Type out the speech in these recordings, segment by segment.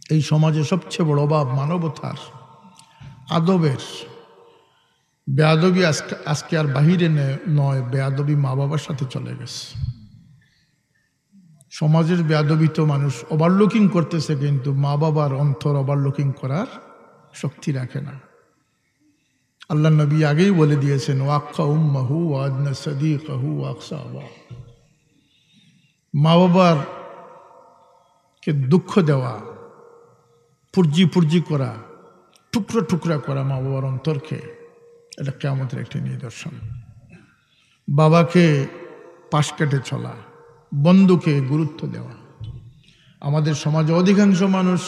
এই সমাজে সবচেয়ে বড় অভাব মানবতার, আদবের। বেয়াদবি আজকে আর বাহিরে নয়, বেয়াদবি মা বাবার সাথে চলে গেছে। সমাজের বেয়াদবি তো মানুষ ওভারলুকিং করতেছে, কিন্তু মা বাবার অন্তর ওভারলুকিং করার শক্তি রাখে না। আল্লাহ নবী আগেই বলে দিয়েছেন, ওয়াক্কা উম্মাহু ওয়াদনা সাদিকাহু ওয়াকসা আবা। মা বাবার কে দুঃখ দেওয়া, পুর্জি করা, টুকরা টুকরা করা মা বাবার অন্তরকে, এটা কিয়ামতের একটি নিদর্শন। বাবাকে পাশ কেটে চলা, বন্ধুকে গুরুত্ব দেওয়া। আমাদের সমাজে অধিকাংশ মানুষ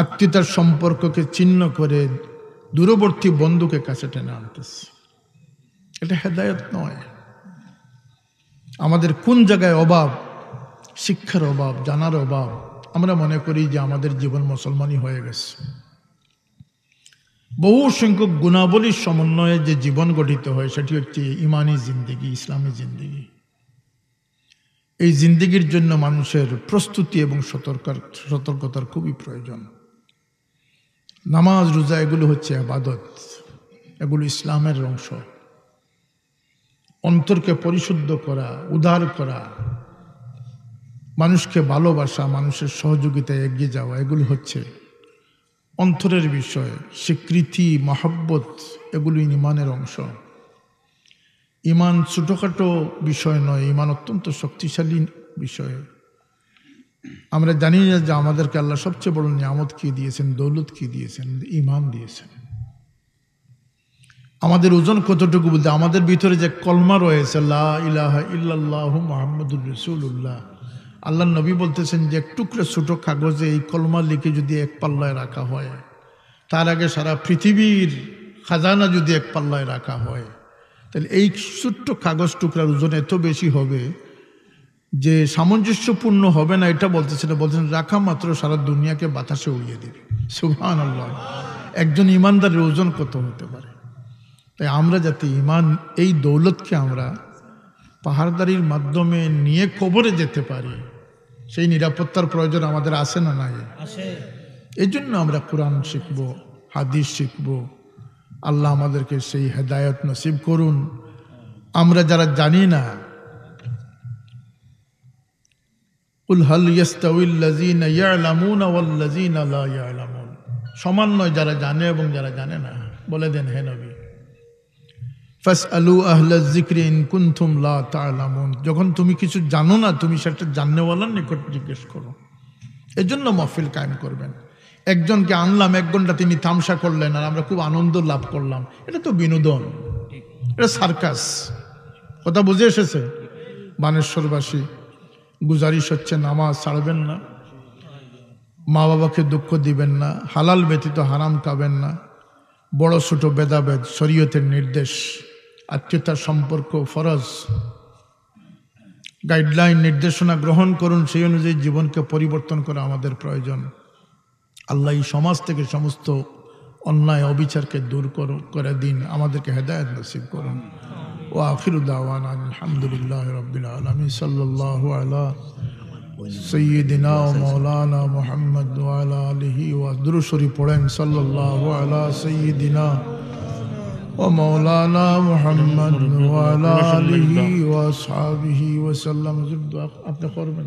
আত্মীয়তার সম্পর্ককে ছিন্ন করে দূরবর্তী বন্ধুকে কাছে টেনে আনতেছে। এটা হেদায়েত নয়। আমাদের কোন জায়গায় অভাব? শিক্ষার অভাব, জানার অভাব। আমরা মনে করি যে আমাদের জীবন মুসলমানই হয়ে গেছে। বহু সংখ্যক গুণাবলীর সমন্বয়ে যে জীবন গঠিত হয় সেটি হচ্ছে ইমানি জিন্দেগি, ইসলামী জিন্দেগি। এই জিন্দেগির জন্য মানুষের প্রস্তুতি এবং সতর্কতার খুবই প্রয়োজন। নামাজ, রোজা এগুলো হচ্ছে ইবাদত, এগুলো ইসলামের অংশ। অন্তরকে পরিশুদ্ধ করা, উদার করা, মানুষকে ভালোবাসা, মানুষের সহযোগিতায় এগিয়ে যাওয়া, এগুলো হচ্ছে অন্তরের বিষয়। স্বীকৃতি, মহব্বত, এগুলো ইমানের অংশ। ইমান ছোটোখাটো বিষয় নয়, ইমান অত্যন্ত শক্তিশালী বিষয়। আমরা জানি না যে আমাদেরকে আল্লাহ সবচেয়ে বড় নিয়ামত কি দিয়েছেন, দৌলত কি দিয়েছেন? ইমান দিয়েছেন। আমাদের ওজন কতটুকু বলতে, আমাদের ভিতরে যে কলমা রয়েছে, লা ইলাহা ইল্লাল্লাহু মুহাম্মাদুর রাসূলুল্লাহ, আল্লাহ নবী বলতেছেন যে এক টুকরা ছোট কাগজে এই কলমা লিখে যদি এক পাল্লায় রাখা হয়, তার আগে সারা পৃথিবীর খাজানা যদি এক পাল্লায় রাখা হয়, তাহলে এই ছোট্ট কাগজ টুকরার ওজন এত বেশি হবে যে সামঞ্জস্যপূর্ণ হবে না। এটা বলতেছেন রাখা মাত্র সারা দুনিয়াকে বাতাসে উড়িয়ে দেবে। সুবহানাল্লাহ। একজন ইমানদারের ওজন কত হতে পারে? তাই আমরা যাতে ইমান, এই দৌলতকে আমরা পাহাড়দারির মাধ্যমে নিয়ে কবরে যেতে পারি, সেই নিরাপত্তার প্রয়োজন আমাদের আছে না নাই? এই জন্য আমরা কোরআন শিখবো, হাদিস শিখবো। আল্লাহ আমাদেরকে সেই হেদায়েত নসিব করুন। আমরা যারা জানি না, কুল হাল ইয়াস্তাউিল্লাযীনা ইয়ালামুনা ওয়াল্লাযীনা লা ইয়ালামুন। সমান নয় যারা জানে এবং যারা জানে না। বলে দেন হে নবী, ফাসআলু আহলায যিকরি ইন কুনতুম লা তা'লামুন। যখন তুমি কিছু জানো না, তুমি সেটা জাননেওয়ালার নিকট জিজ্ঞেস করো। এজন্য মাহফিল কায়েম করবেন। একজনকে আনলাম, 1 ঘন্টা তিনি তামসা করলেন আর আমরা খুব আনন্দ লাভ করলাম, এটা তো বিনোদন, এটা সার্কাস। কথা বুঝে এসেছে? বানেশ্বরবাসী, গুজারিশ হচ্ছে নামাজ ছাড়বেন না, মা বাবাকে দুঃখ দিবেন না, হালাল ব্যতীত হারাম খাবেন না, বড় ছোট ভেদাভেদ শরীয়তের নির্দেশ, আত্মীয়তার সম্পর্ক ফরজ, গাইডলাইন নির্দেশনা গ্রহণ করুন। সেই অনুযায়ী জীবনকে পরিবর্তন করা আমাদের প্রয়োজন। আল্লাহ এই সমাজ থেকে সমস্ত অন্যায় অবিচারকে দূর করে দিন, আমাদেরকে হেদায়েত নসিব করুন। ওয়া আখিরু দাওয়ানা আলহামদুলিল্লাহি রাব্বিল আলামিন। সাল্লাল্লাহু আলা সাইয়্যিদিনা ওয়া মাওলানা মুহাম্মদ ওয়া আলা আলিহি ওয়া দুরূদ শরীফ পড়েন। সাল্লাল্লাহু আলা সাইয়্যিদিনা ওয়া মাওলানা মুহাম্মদ ওয়া আলা আলিহি ওয়া আসহাবিহি ওয়া সাল্লাম। আপনি করবেন।